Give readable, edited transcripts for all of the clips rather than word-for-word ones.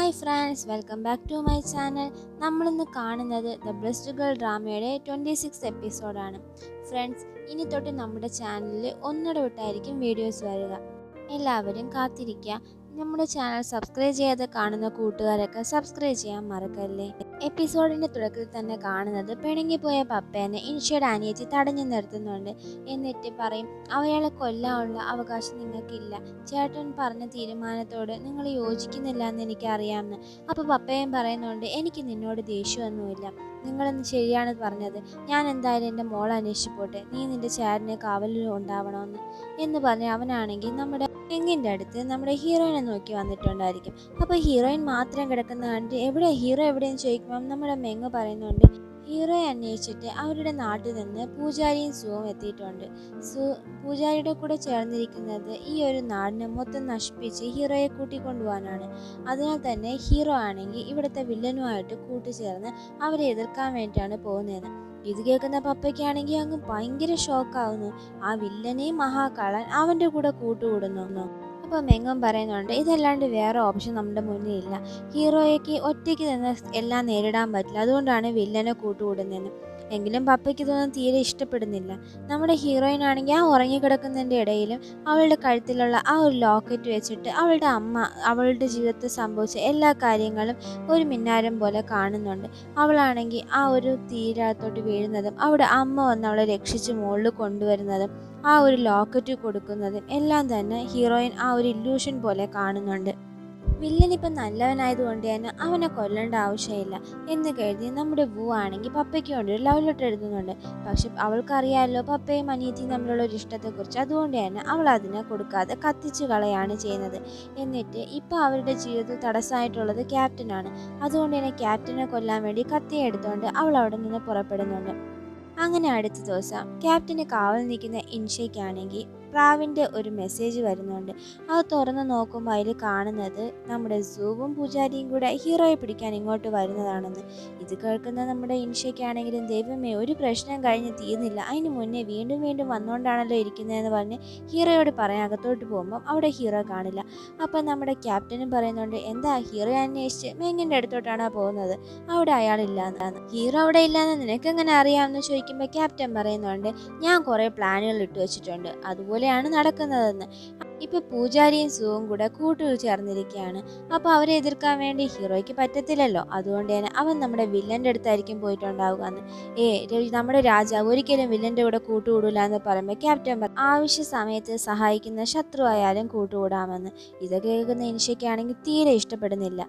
Hi friends, welcome back to my channel. നമ്മളിന്ന് കാണുന്നത് the blessed girl ഡ്രാമയുടെ 26 എപ്പിസോഡാണ്. Friends, ഇനി തൊട്ട് നമ്മുടെ ചാനലിൽ ഒന്നിടെ വിട്ടായിരിക്കും വീഡിയോസ് വരിക. എല്ലാവരും കാത്തിരിക്കുക. നമ്മുടെ ചാനൽ സബ്സ്ക്രൈബ് ചെയ്യാതെ കാണുന്ന കൂട്ടുകാരൊക്കെ സബ്സ്ക്രൈബ് ചെയ്യാൻ മറക്കല്ലേ. എപ്പിസോഡിൻ്റെ തുടക്കത്തിൽ തന്നെ കാണുന്നത് പിണങ്ങിപ്പോയ പപ്പേനെ ഇൻഷയുടെ അനിയത്തി തടഞ്ഞു നിർത്തുന്നുണ്ട്. എന്നിട്ട് പറയും, അവയാളെ കൊല്ലാനുള്ള അവകാശം നിങ്ങൾക്കില്ല. ചേട്ടൻ പറഞ്ഞ തീരുമാനത്തോട് നിങ്ങൾ യോജിക്കുന്നില്ല എന്ന് എനിക്കറിയാമെന്ന്. അപ്പോൾ പപ്പയും പറയുന്നുണ്ട്, എനിക്ക് നിന്നോട് ദേഷ്യമൊന്നുമില്ല, നിങ്ങളെന്ന് ശരിയാണ് പറഞ്ഞത്. ഞാൻ എന്തായാലും എൻ്റെ മോളെ അന്വേഷിച്ച് പോട്ടെ, നീ നിൻ്റെ ചേട്ടനെ കാവലിൽ ഉണ്ടാവണമെന്ന് എന്ന് പറഞ്ഞ് അവനാണെങ്കിൽ നമ്മുടെ മെങ്ങിൻ്റെ അടുത്ത് നമ്മുടെ ഹീറോയിനെ നോക്കി വന്നിട്ടുണ്ടായിരിക്കും. അപ്പോൾ ഹീറോയിൻ മാത്രം കിടക്കുന്ന കണ്ട് ഹീറോ എവിടെയെന്ന് ചോദിക്കുമ്പം നമ്മുടെ മെങ്ങ് പറയുന്നുണ്ട്, ഹീറോയെ അന്വേഷിച്ചിട്ട് അവരുടെ നാട്ടിൽ നിന്ന് പൂജാരിയും സുവും എത്തിയിട്ടുണ്ട്. പൂജാരിയുടെ കൂടെ ചേർന്നിരിക്കുന്നത് ഈ ഒരു നാടിനെ മൊത്തം നശിപ്പിച്ച് ഹീറോയെ കൂട്ടിക്കൊണ്ടുപോകാനാണ്. അതിനാൽ തന്നെ ഹീറോ ആണെങ്കിൽ ഇവിടുത്തെ വില്ലനുമായിട്ട് കൂട്ടുചേർന്ന് അവരെ എതിർക്കാൻ വേണ്ടിയിട്ടാണ് പോകുന്നത്. ഇത് കേൾക്കുന്ന പപ്പയ്ക്കാണെങ്കിൽ അങ്ങ് ഭയങ്കര ഷോക്കാവുന്നു. ആ വില്ലനെയും മഹാകാളൻ അവൻ്റെ കൂടെ കൂട്ടുകൂടുന്നു. അപ്പോൾ മെങ്ങും പറയുന്നുണ്ട്, ഇതല്ലാണ്ട് വേറെ ഓപ്ഷൻ നമ്മുടെ മുന്നിലില്ല. ഹീറോയ്ക്ക് ഒറ്റയ്ക്ക് നിന്ന് എല്ലാം നേരിടാൻ പറ്റില്ല, അതുകൊണ്ടാണ് വില്ലനെ കൂട്ടുകൂടുന്നതെന്ന്. എങ്കിലും പപ്പയ്ക്ക് ഇതൊന്നും തീരെ ഇഷ്ടപ്പെടുന്നില്ല. നമ്മുടെ ഹീറോയിൻ ആണെങ്കിൽ ആ ഉറങ്ങിക്കിടക്കുന്നതിൻ്റെ ഇടയിലും അവളുടെ കഴുത്തിലുള്ള ആ ഒരു ലോക്കറ്റ് വെച്ചിട്ട് അവളുടെ അമ്മ അവളുടെ ജീവിതത്തിൽ സംഭവിച്ച എല്ലാ കാര്യങ്ങളും ഒരു മിന്നാരം പോലെ കാണുന്നുണ്ട്. അവളാണെങ്കിൽ ആ ഒരു തീരത്തോട്ട് വീഴുന്നതും അവിടെ അമ്മ വന്ന് അവളെ രക്ഷിച്ച് മുകളിൽ കൊണ്ടുവരുന്നതും ആ ഒരു ലോക്കറ്റ് കൊടുക്കുന്നതും എല്ലാം തന്നെ ഹീറോയിൻ ആ ഒരു ഇല്യൂഷൻ പോലെ കാണുന്നുണ്ട്. വില്ലനിപ്പം നല്ലവനായതുകൊണ്ട് തന്നെ അവനെ കൊല്ലേണ്ട ആവശ്യമില്ല എന്ന് കരുതി നമ്മുടെ വൂ ആണെങ്കിൽ പപ്പയ്ക്ക് വേണ്ടി ഒരു ലവ് ലെറ്റർ എഴുതുന്നുണ്ട്. പക്ഷെ അവൾക്കറിയാമല്ലോ പപ്പയും അനിയത്തിയും തമ്മിലുള്ള ഒരു ഇഷ്ടത്തെക്കുറിച്ച്, അതുകൊണ്ട് തന്നെ അവൾ അതിനെ കൊടുക്കാതെ കത്തിച്ച് കളയാണ് ചെയ്യുന്നത്. എന്നിട്ട് ഇപ്പം അവരുടെ ജീവിതത്തിൽ തടസ്സമായിട്ടുള്ളത് ക്യാപ്റ്റനാണ്. അതുകൊണ്ട് തന്നെ ക്യാപ്റ്റനെ കൊല്ലാൻ വേണ്ടി കത്തിയെ എടുത്തുകൊണ്ട് അവൾ അവിടെ നിന്ന് പുറപ്പെടുന്നുണ്ട്. അങ്ങനെ അടുത്ത ദിവസം ക്യാപ്റ്റന് കാവൽ നിൽക്കുന്ന ഇൻഷയ്ക്കാണെങ്കിൽ പ്രാവിൻ്റെ ഒരു മെസ്സേജ് വരുന്നുണ്ട്. അത് തുറന്ന് നോക്കുമ്പോൾ അതിൽ കാണുന്നത് നമ്മുടെ സൂവും പൂജാരിയും കൂടെ ഹീറോയെ പിടിക്കാൻ ഇങ്ങോട്ട് വരുന്നതാണെന്ന്. ഇത് കേൾക്കുന്ന നമ്മുടെ ഇൻഷയ്ക്കാണെങ്കിലും, ദൈവമേ, ഒരു പ്രശ്നം കഴിഞ്ഞ് തീർന്നില്ല, അതിന് മുന്നേ വീണ്ടും വീണ്ടും വന്നുകൊണ്ടാണല്ലോ ഇരിക്കുന്നതെന്ന് പറഞ്ഞ് ഹീറോയോട് പറയാൻ അകത്തോട്ട് പോകുമ്പം അവിടെ ഹീറോ കാണില്ല. അപ്പം നമ്മുടെ ക്യാപ്റ്റനും പറയുന്നുണ്ട്, എന്താ ഹീറോ അന്വേഷിച്ച് മെങ്ങിൻ്റെ അടുത്തോട്ടാണ് പോകുന്നത്, അവിടെ അയാളില്ലാന്ന്. ഹീറോ അവിടെ ഇല്ലാന്ന് നിനക്കെങ്ങനെ അറിയാമെന്ന് ചോദിക്കുമ്പോൾ ക്യാപ്റ്റൻ പറയുന്നുണ്ട്, ഞാൻ കുറേ പ്ലാനുകൾ ഇട്ട് വെച്ചിട്ടുണ്ട്, അതുപോലെയാണ് നടക്കുന്നതെന്ന്. ഇപ്പൊ പൂജാരിയും സുവും കൂടെ കൂട്ടു ചേർന്നിരിക്കുകയാണ്. അപ്പോൾ അവരെ എതിർക്കാൻ വേണ്ടി ഹീറോയ്ക്ക് പറ്റത്തില്ലല്ലോ, അതുകൊണ്ട് തന്നെ അവൻ നമ്മുടെ വില്ലൻ്റെ അടുത്തായിരിക്കും പോയിട്ടുണ്ടാവുക എന്ന്. നമ്മുടെ രാജാവ് ഒരിക്കലും വില്ലൻ്റെ കൂടെ കൂട്ടുകൂടില്ല എന്ന് പറയുമ്പോൾ ക്യാപ്റ്റൻ ആവശ്യ സമയത്ത് സഹായിക്കുന്ന ശത്രുവായാലും കൂട്ടുകൂടാമെന്ന്. ഇതൊക്കെ കേൾക്കുന്ന ഇൻഷയ്ക്കാണെങ്കിൽ തീരെ ഇഷ്ടപ്പെടുന്നില്ല.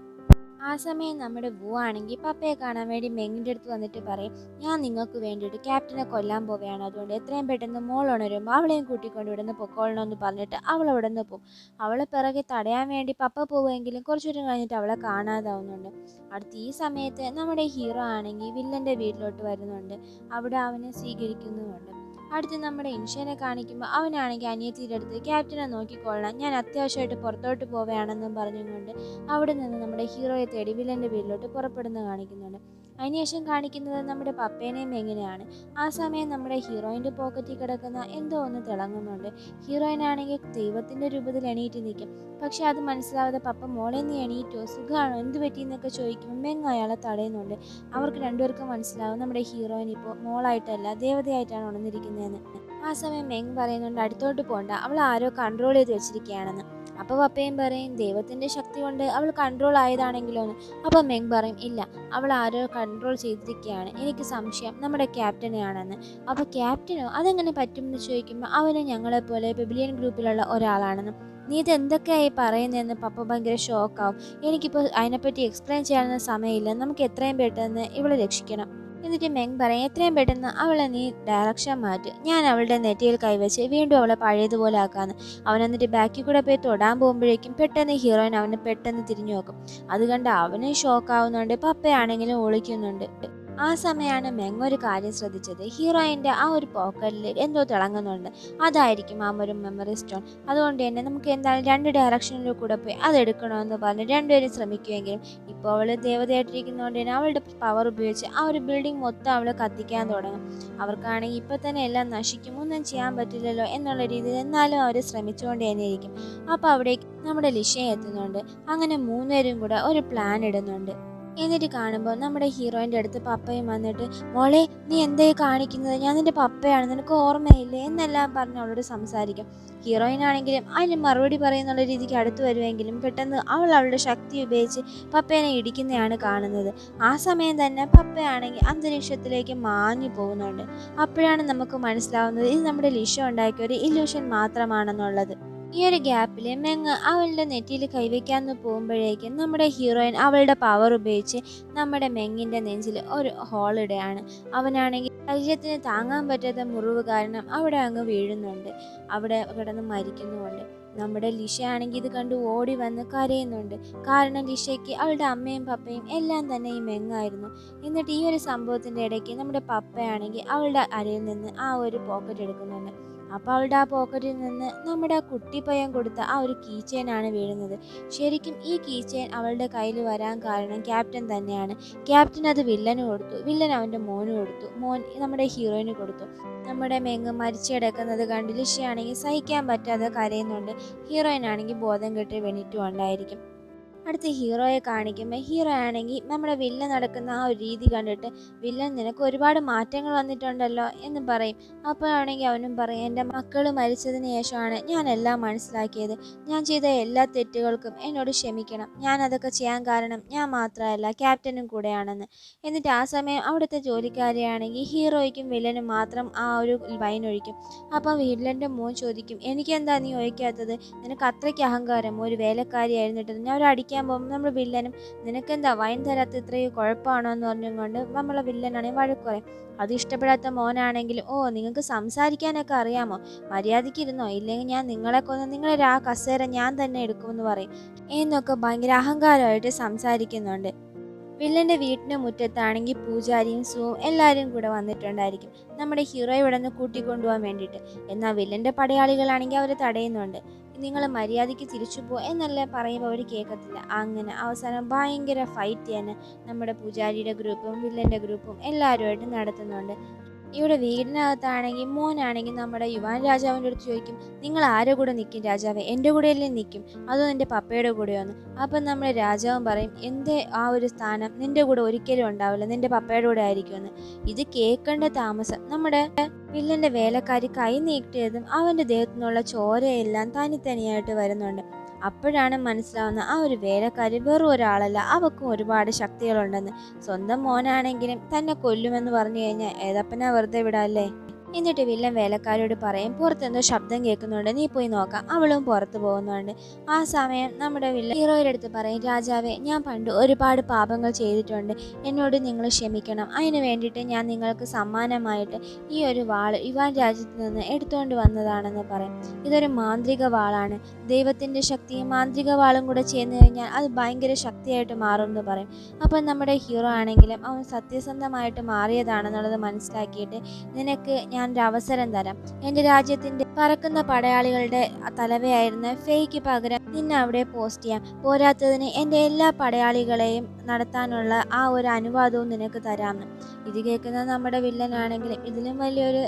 ആ സമയം നമ്മുടെ വൂ ആണെങ്കിൽ പപ്പയെ കാണാൻ വേണ്ടി മെങ്ങിൻ്റെ അടുത്ത് വന്നിട്ട് പറയും, ഞാൻ നിങ്ങൾക്ക് വേണ്ടിയിട്ട് ക്യാപ്റ്റനെ കൊല്ലാൻ പോവുകയാണ്, അതുകൊണ്ട് എത്രയും പെട്ടെന്ന് മോൾ ഉണരുമ്പോൾ അവളെയും കൂട്ടിക്കൊണ്ട് ഇവിടുന്ന് പൊക്കോളണമെന്ന് പറഞ്ഞിട്ട് അവൾ അവിടെ നിന്ന് പോകും. അവളെ പിറകെ തടയാൻ വേണ്ടി പപ്പ പോവുമെങ്കിലും കുറച്ചുകൂരം കഴിഞ്ഞിട്ട് അവളെ കാണാതാവുന്നുണ്ട്. അടുത്ത ഈ സമയത്ത് നമ്മുടെ ഹീറോ ആണെങ്കിൽ വില്ലൻ്റെ വീട്ടിലോട്ട് വരുന്നുണ്ട്. അവിടെ അവനെ സ്വീകരിക്കുന്നുമുണ്ട്. അടുത്ത് നമ്മുടെ ഇൻഷനെ കാണിക്കുമ്പോൾ അവനാണെങ്കിൽ അനിയത്തിയുടെ അടുത്ത്, ക്യാപ്റ്റനെ നോക്കിക്കൊള്ളാം, ഞാൻ അത്യാവശ്യമായിട്ട് പുറത്തോട്ട് പോവുകയാണെന്നും പറഞ്ഞുകൊണ്ട് അവിടെ നിന്ന് നമ്മുടെ ഹീറോയെ തേടി വില്ലൻ്റെ വീട്ടിലോട്ട് പുറപ്പെടുന്ന കാണിക്കുന്നുണ്ട്. അതിനുശേഷം കാണിക്കുന്നത് നമ്മുടെ പപ്പേനെയും എങ്ങനെയാണ്. ആ സമയം നമ്മുടെ ഹീറോയിൻ്റെ പോക്കറ്റിൽ കിടക്കുന്ന എന്തോ ഒന്ന് തിളങ്ങുന്നുണ്ട്. ഹീറോയിനാണെങ്കിൽ ദൈവത്തിൻ്റെ രൂപത്തിൽ എണീറ്റ് നിൽക്കും. പക്ഷെ അത് മനസ്സിലാവാതെ പപ്പ, മോളെ നീ എണീറ്റോ, സുഖമാണോ, എന്ത് പറ്റിയെന്നൊക്കെ ചോദിക്കുമ്പോൾ മെങ്ങ് അയാളെ തടയുന്നുണ്ട്. അവർക്ക് രണ്ടുപേർക്കും മനസ്സിലാവും നമ്മുടെ ഹീറോയിൻ ഇപ്പോൾ മോളായിട്ടല്ല ദേവതയായിട്ടാണ് ഉണർന്നിരിക്കുന്നതെന്ന്. ആ സമയം മെങ് പറയുന്നുണ്ട്, അടുത്തോട്ട് പോകണ്ട, അവൾ ആരോ കൺട്രോൾ ചെയ്ത് വെച്ചിരിക്കുകയാണെന്ന്. അപ്പോൾ പപ്പയും പറയും, ദൈവത്തിൻ്റെ ശക്തി കൊണ്ട് അവൾ കൺട്രോൾ ആയതാണെങ്കിലോ എന്ന്. അപ്പോൾ മെങ് പറയും, ഇല്ല, അവൾ ആരോ കൺട്രോൾ ചെയ്തിരിക്കുകയാണ്, എനിക്ക് സംശയം നമ്മുടെ ക്യാപ്റ്റനെയാണെന്ന്. അപ്പോൾ ക്യാപ്റ്റനോ, അതെങ്ങനെ പറ്റുമെന്ന് ചോദിക്കുമ്പോൾ അവന് ഞങ്ങളെപ്പോലെ പെബിലിയൻ ഗ്രൂപ്പിലുള്ള ഒരാളാണെന്ന്. നീ ഇത് എന്തൊക്കെയായി പറയുന്നതെന്ന് പപ്പ ഭയങ്കര ഷോക്കാവും. എനിക്കിപ്പോൾ അതിനെപ്പറ്റി എക്സ്പ്ലെയിൻ ചെയ്യാനൊന്നും സമയമില്ല, നമുക്ക് എത്രയും പെട്ടെന്ന് ഇവളെ രക്ഷിക്കണം. എന്നിട്ട് മെങ് പറയും, എത്രയും പെട്ടെന്ന് അവളെ നീ ഡയറക്ഷൻ മാറ്റി, ഞാൻ അവളുടെ നെറ്റിയിൽ കൈവച്ച് വീണ്ടും അവളെ പഴയതുപോലെ ആക്കാമെന്ന്. അവൻ എന്നിട്ട് ബാക്കിൽ കൂടെ പോയി തൊടാൻ പോകുമ്പോഴേക്കും പെട്ടെന്ന് ഹീറോയിൻ അവനെ പെട്ടെന്ന് തിരിഞ്ഞു നോക്കും. അത് കണ്ട് അവനും ഷോക്കാവുന്നുണ്ട്. പപ്പയാണെങ്കിലും ഒളിക്കുന്നുണ്ട്. ആ സമയമാണ് മെങ് ഒരു കാര്യം ശ്രദ്ധിച്ചത്. ഹീറോയിൻ്റെ ആ ഒരു പോക്കറ്റിൽ എന്തോ തിളങ്ങുന്നുണ്ട്. അതായിരിക്കും ആ ഒരു മെമ്മറി സ്റ്റോൺ. അതുകൊണ്ട് തന്നെ നമുക്ക് എന്തായാലും 2 ഡയറക്ഷനിൽ കൂടെ പോയി അതെടുക്കണമെന്ന് പറഞ്ഞ് രണ്ടുപേരും ശ്രമിക്കുമെങ്കിലും ഇപ്പോൾ അവൾ ദേവതയായിട്ടിരിക്കുന്നതുകൊണ്ട് തന്നെ അവളുടെ പവർ ഉപയോഗിച്ച് ആ ഒരു ബിൽഡിംഗ് മൊത്തം അവൾ കത്തിക്കാൻ തുടങ്ങും. അവർക്കാണെങ്കിൽ ഇപ്പം തന്നെ എല്ലാം നശിക്കും, ഒന്നും ചെയ്യാൻ പറ്റില്ലല്ലോ എന്നുള്ള രീതിയിൽ എന്നാലും അവർ ശ്രമിച്ചുകൊണ്ട് തന്നെ ഇരിക്കും. അപ്പോൾ അവിടേക്ക് നമ്മുടെ ലിഷയും എത്തുന്നുണ്ട്. അങ്ങനെ 3 പേരും കൂടെ ഒരു പ്ലാൻ ഇടുന്നുണ്ട്. എന്നിട്ട് കാണുമ്പോൾ നമ്മുടെ ഹീറോയിൻ്റെ അടുത്ത് പപ്പയും വന്നിട്ട്, മോളെ നീ എന്തായി കാണിക്കുന്നത്, ഞാൻ നിൻ്റെ പപ്പയാണ്, നിനക്ക് ഓർമ്മയില്ലേ എന്നെല്ലാം പറഞ്ഞ് അവളോട് സംസാരിക്കും. ഹീറോയിൻ ആണെങ്കിലും അതിന് മറുപടി പറയുന്നുള്ള രീതിക്ക് അടുത്ത് വരുമെങ്കിലും പെട്ടെന്ന് അവൾ അവളുടെ ശക്തി ഉപയോഗിച്ച് പപ്പേനെ ഇടിക്കുന്നതാണ് കാണുന്നത്. ആ സമയം തന്നെ പപ്പയാണെങ്കിൽ അന്തരീക്ഷത്തിലേക്ക് മാഞ്ഞു പോകുന്നുണ്ട്. അപ്പോഴാണ് നമുക്ക് മനസ്സിലാവുന്നത് ഇത് നമ്മുടെ ലിഷ ഉണ്ടാക്കിയ ഒരു ഇല്യൂഷൻ മാത്രമാണെന്നുള്ളത്. ഈ ഒരു ഗ്യാപ്പിൽ മെങ് അവളുടെ നെറ്റിയിൽ കൈവയ്ക്കാന്ന് പോകുമ്പോഴേക്കും നമ്മുടെ ഹീറോയിൻ അവളുടെ പവർ ഉപയോഗിച്ച് നമ്മുടെ മെങ്ങിൻ്റെ നെഞ്ചിൽ ഒരു ഹോൾ ഇടുകയാണ്. അവനാണെങ്കിൽ ശരീരത്തിന് താങ്ങാൻ പറ്റാത്ത മുറിവ് കാരണം അവിടെ അങ്ങ് വീഴുന്നുണ്ട്. അവിടെ കിടന്ന് മരിക്കുന്നുമുണ്ട്. നമ്മുടെ ലിഷയാണെങ്കിൽ ഇത് കണ്ട് ഓടി വന്ന് കരയുന്നുണ്ട്. കാരണം ലിഷയ്ക്ക് അവളുടെ അമ്മയും പപ്പയും എല്ലാം തന്നെ ഈ മെങ്ങായിരുന്നു. എന്നിട്ട് ഈ ഒരു സംഭവത്തിൻ്റെ ഇടയ്ക്ക് നമ്മുടെ പപ്പയാണെങ്കിൽ അവളുടെ അരയിൽ നിന്ന് ആ ഒരു പോക്കറ്റ് എടുക്കുന്നുണ്ട്. അപ്പോൾ അവളുടെ ആ പോക്കറ്റിൽ നിന്ന് നമ്മുടെ ആ കുട്ടിപ്പയ്യൻ കൊടുത്ത ആ ഒരു കീ ചെയിനാണ് വീഴുന്നത്. ശരിക്കും ഈ കീ ചെയിൻ അവളുടെ കയ്യിൽ വരാൻ കാരണം ക്യാപ്റ്റൻ തന്നെയാണ്. ക്യാപ്റ്റൻ അത് വില്ലന് കൊടുത്തു, വില്ലൻ അവൻ്റെ മോന് കൊടുത്തു, മോൻ നമ്മുടെ ഹീറോയിന് കൊടുത്തു. നമ്മുടെ മെങ്ങ് മരിച്ചു കിടക്കുന്നത് കണ്ട് ലിഷയാണെങ്കിൽ സഹിക്കാൻ പറ്റാതെ കരയുന്നുണ്ട്. ഹീറോയിൻ ആണെങ്കിൽ ബോധം കെട്ട് വെണിറ്റുണ്ടായിരിക്കും. അടുത്ത ഹീറോയെ കാണിക്കുമ്പോൾ ഹീറോ ആണെങ്കിൽ നമ്മുടെ വില്ലൻ നടക്കുന്ന ആ ഒരു രീതി കണ്ടിട്ട്, വില്ലൻ നിനക്ക് ഒരുപാട് മാറ്റങ്ങൾ വന്നിട്ടുണ്ടല്ലോ എന്ന് പറയും. അപ്പോഴാണെങ്കിൽ അവനും പറയും, എൻ്റെ മക്കൾ മരിച്ചതിന് ശേഷമാണ് ഞാൻ എല്ലാം മനസ്സിലാക്കിയത്. ഞാൻ ചെയ്ത എല്ലാ തെറ്റുകൾക്കും എന്നോട് ക്ഷമിക്കണം. ഞാൻ അതൊക്കെ ചെയ്യാൻ കാരണം ഞാൻ മാത്രമല്ല ക്യാപ്റ്റനും കൂടെയാണെന്ന്. എന്നിട്ട് ആ സമയം അവിടുത്തെ ജോലിക്കാരെയാണെങ്കിൽ ഹീറോയ്ക്കും വില്ലനും മാത്രം ആ ഒരു വൈൻ ഒഴിക്കും. അപ്പം വില്ലൻ്റെ മോൻ ചോദിക്കും, എനിക്കെന്താ നീ ഒഴിക്കാത്തത്, നിനക്ക് അത്രയ്ക്ക് അഹങ്കാരം, ഒരു വേലക്കാരിയായിരുന്നിട്ട് ഞാൻ ഒരു അടിക്കാൻ പോകുമ്പോൾ നമ്മൾ വില്ലനും നിനക്കെന്താ വൈൻ തരാത്ത ഇത്രയും കുഴപ്പമാണോ എന്ന് പറഞ്ഞുകൊണ്ട് നമ്മളെ വില്ലനാണെങ്കിൽ വഴക്ക് പറയും. അത് ഇഷ്ടപ്പെടാത്ത മോനാണെങ്കിൽ, ഓ നിങ്ങൾക്ക് സംസാരിക്കാനൊക്കെ അറിയാമോ, മര്യാദയ്ക്ക് ഇരുന്നോ, ഇല്ലെങ്കിൽ ഞാൻ നിങ്ങളെ കൊന്ന് നിങ്ങളെ ആ കസേര ഞാൻ തന്നെ എടുക്കുമെന്ന് പറയും എന്നൊക്കെ ഭയങ്കര അഹങ്കാരമായിട്ട് സംസാരിക്കുന്നുണ്ട്. വില്ലൻ്റെ വീട്ടിന് മുറ്റത്താണെങ്കിൽ പൂജാരിയും സൂവും എല്ലാവരും കൂടെ വന്നിട്ടുണ്ടായിരിക്കും നമ്മുടെ ഹീറോ ഇവിടെ നിന്ന് കൂട്ടിക്കൊണ്ടുപോകാൻ വേണ്ടിയിട്ട്. എന്നാൽ വില്ലൻ്റെ പടയാളികളാണെങ്കിൽ അവരെ തടയുന്നുണ്ട്. നിങ്ങൾ മര്യാദയ്ക്ക് തിരിച്ചു പോകുക എന്നല്ല പറയുമ്പോൾ അവർ കേൾക്കത്തില്ല. അങ്ങനെ അവസാനം ഭയങ്കര ഫൈറ്റ് തന്നെ നമ്മുടെ പൂജാരിയുടെ ഗ്രൂപ്പും വില്ലൻ്റെ ഗ്രൂപ്പും എല്ലാവരുമായിട്ട് നടത്തുന്നുണ്ട്. ഇവിടെ വീടിനകത്താണെങ്കിൽ മോനാണെങ്കിൽ നമ്മുടെ യുവാൻ രാജാവിൻ്റെ അടുത്ത് ചോദിക്കും, നിങ്ങൾ ആരുടെ കൂടെ നിൽക്കും രാജാവേ, എൻ്റെ കൂടെയല്ലേ നിൽക്കും, അതോ നിൻ്റെ പപ്പയുടെ കൂടെയോന്ന്. അപ്പം നമ്മുടെ രാജാവും പറയും, എൻ്റെ ആ ഒരു സ്ഥാനം നിൻ്റെ കൂടെ ഒരിക്കലും ഉണ്ടാവില്ല, നിൻ്റെ പപ്പയുടെ കൂടെ ആയിരിക്കുമെന്ന്. ഇത് കേൾക്കേണ്ട താമസം നമ്മുടെ വില്ലൻ്റെ വേലക്കാരി കൈ നീട്ടിയതും അവൻ്റെ ദേഹത്തു നിന്നുള്ള ചോരയെല്ലാം തനിത്തനിയായിട്ട് വരുന്നുണ്ട്. അപ്പോഴാണ് മനസ്സിലാവുന്ന ആ ഒരു വേലക്കാരി വെറും ഒരാളല്ല, അവൾക്കും ഒരുപാട് ശക്തികളുണ്ടെന്ന്. സ്വന്തം മോനാണെങ്കിലും തന്നെ കൊല്ലുമെന്ന് പറഞ്ഞു കഴിഞ്ഞാൽ ഏതപ്പനാ വെറുതെ വിടാല്ലേ. എന്നിട്ട് വില്ലൻ വേലക്കാരോട് പറയും, പുറത്തെന്തോ ശബ്ദം കേൾക്കുന്നുണ്ട്, നീ പോയി നോക്കാം. അവളും പുറത്ത് പോകുന്നുണ്ട്. ആ സമയം നമ്മുടെ വില്ലൻ ഹീറോയുടെ അടുത്ത് പറയും, രാജാവേ ഞാൻ പണ്ട് ഒരുപാട് പാപങ്ങൾ ചെയ്തിട്ടുണ്ട്, എന്നോട് നിങ്ങൾ ക്ഷമിക്കണം. അതിന് വേണ്ടിയിട്ട് ഞാൻ നിങ്ങൾക്ക് സമ്മാനമായിട്ട് ഈ ഒരു വാൾ ഇവാൻ രാജ്യത്ത് നിന്ന് എടുത്തുകൊണ്ട് വന്നതാണെന്ന് പറയും. ഇതൊരു മാന്ത്രിക വാളാണ്, ദൈവത്തിൻ്റെ ശക്തിയും മാന്ത്രിക വാളും കൂടെ ചേർന്ന് കഴിഞ്ഞാൽ അത് ഭയങ്കര ശക്തിയായിട്ട് മാറും എന്ന് പറയും. അപ്പം നമ്മുടെ ഹീറോ ആണെങ്കിലും അവൻ സത്യസന്ധമായിട്ട് മാറിയതാണെന്നുള്ളത് മനസ്സിലാക്കിയിട്ട്, നിനക്ക് ഞാൻ ഒരു അവസരം തരാം, എൻ്റെ രാജ്യത്തിൻ്റെ പറക്കുന്ന പടയാളികളുടെ തലവയായിരുന്ന ഫെയ്ക്ക് പകരം നിന്നെ അവിടെ പോസ്റ്റ് ചെയ്യാം. പോരാത്തതിന് എൻ്റെ എല്ലാ പടയാളികളെയും നടത്താനുള്ള ആ ഒരു അനുവാദവും നിനക്ക് തരാമെന്ന്. ഇത് കേൾക്കുന്ന നമ്മുടെ വില്ലനാണെങ്കിലും ഇതിലും വലിയൊരു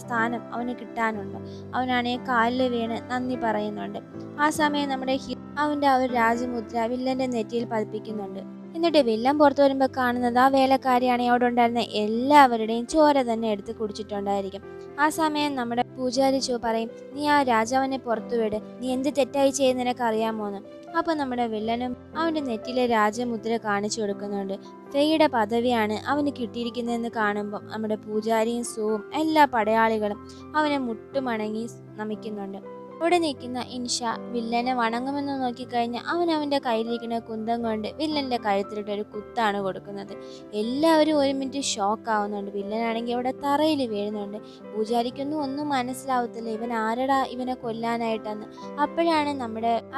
സ്ഥാനം അവന് കിട്ടാനുണ്ട്. അവനാണെങ്കിൽ കാലിൽ വീണ് നന്ദി പറയുന്നുണ്ട്. ആ സമയം നമ്മുടെ അവൻ്റെ ആ ഒരു രാജമുദ്ര വില്ലൻ്റെ നെറ്റിയിൽ പതിപ്പിക്കുന്നുണ്ട്. എന്നിട്ട് വില്ലൻ പുറത്തു വരുമ്പോൾ കാണുന്നത് ആ വേലക്കാരിയാണ് അവിടെ ഉണ്ടായിരുന്ന എല്ലാവരുടെയും ചോര തന്നെ എടുത്ത് കുടിച്ചിട്ടുണ്ടായിരിക്കും. ആ സമയം നമ്മുടെ പൂജാരി പറയും, നീ ആ രാജാവിനെ പുറത്തു വിട്, നീ എന്ത് തെറ്റായി ചെയ്യുന്ന നിനക്ക് അറിയാമോന്ന്. അപ്പോൾ നമ്മുടെ വില്ലനും അവൻ്റെ നെറ്റിലെ രാജമുദ്ര കാണിച്ചു കൊടുക്കുന്നുണ്ട്. ഫെയുടെ പദവിയാണ് അവന് കിട്ടിയിരിക്കുന്നതെന്ന് കാണുമ്പോൾ നമ്മുടെ പൂജാരിയും സൂവും എല്ലാ പടയാളികളും അവനെ മുട്ടുമണങ്ങി നമിക്കുന്നുണ്ട്. അവിടെ നിൽക്കുന്ന ഇൻഷ വില്ലനെ വണങ്ങുമെന്ന് നോക്കിക്കഴിഞ്ഞ് അവൻ അവൻ്റെ കയ്യിലിരിക്കുന്ന കുന്തം കൊണ്ട് വില്ലൻ്റെ കഴുത്തിലിട്ട് ഒരു കുത്താണ് കൊടുക്കുന്നത്. എല്ലാവരും ഒരു മിനിറ്റ് ഷോക്ക് ആവുന്നുണ്ട്. വില്ലനാണെങ്കിൽ അവിടെ തറയിൽ വീഴുന്നുണ്ട്. പൂജാരിക്കൊന്നും ഒന്നും മനസ്സിലാവത്തില്ല, ഇവൻ ആരടാ ഇവനെ കൊല്ലാനായിട്ടെന്ന്.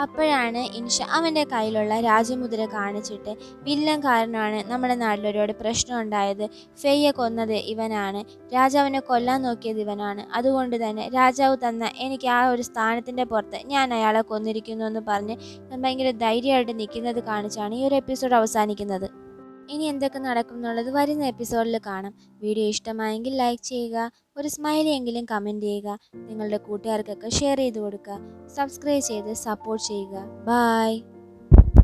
അപ്പോഴാണ് ഇൻഷ അവൻ്റെ കയ്യിലുള്ള രാജമുദ്ര കാണിച്ചിട്ട്, വില്ലൻ കാരണമാണ് നമ്മുടെ നാട്ടിൽ ഒരുപാട് പ്രശ്നം ഉണ്ടായത്, ഫെയ്യെ കൊന്നത് ഇവനാണ്, രാജാവിനെ കൊല്ലാൻ നോക്കിയത് ഇവനാണ്, അതുകൊണ്ട് തന്നെ രാജാവ് തന്ന എനിക്ക് ആ ഒരു സ്ഥാനത്തിൻ്റെ പുറത്ത് ഞാൻ അയാളെ കൊന്നിരിക്കുന്നു എന്ന് പറഞ്ഞ് ഭയങ്കര ധൈര്യമായിട്ട് നിൽക്കുന്നത് കാണിച്ചാണ് ഈ ഒരു എപ്പിസോഡ് അവസാനിക്കുന്നത്. ഇനി എന്തൊക്കെ നടക്കും എന്നുള്ളത് വരുന്ന എപ്പിസോഡിൽ കാണാം. വീഡിയോ ഇഷ്ടമായെങ്കിൽ ലൈക്ക് ചെയ്യുക, ഒരു സ്മൈലി എങ്കിലും കമൻറ്റ് ചെയ്യുക, നിങ്ങളുടെ കൂട്ടുകാർക്കൊക്കെ ഷെയർ ചെയ്ത് കൊടുക്കുക, സബ്സ്ക്രൈബ് ചെയ്ത് സപ്പോർട്ട് ചെയ്യുക. ബായ്.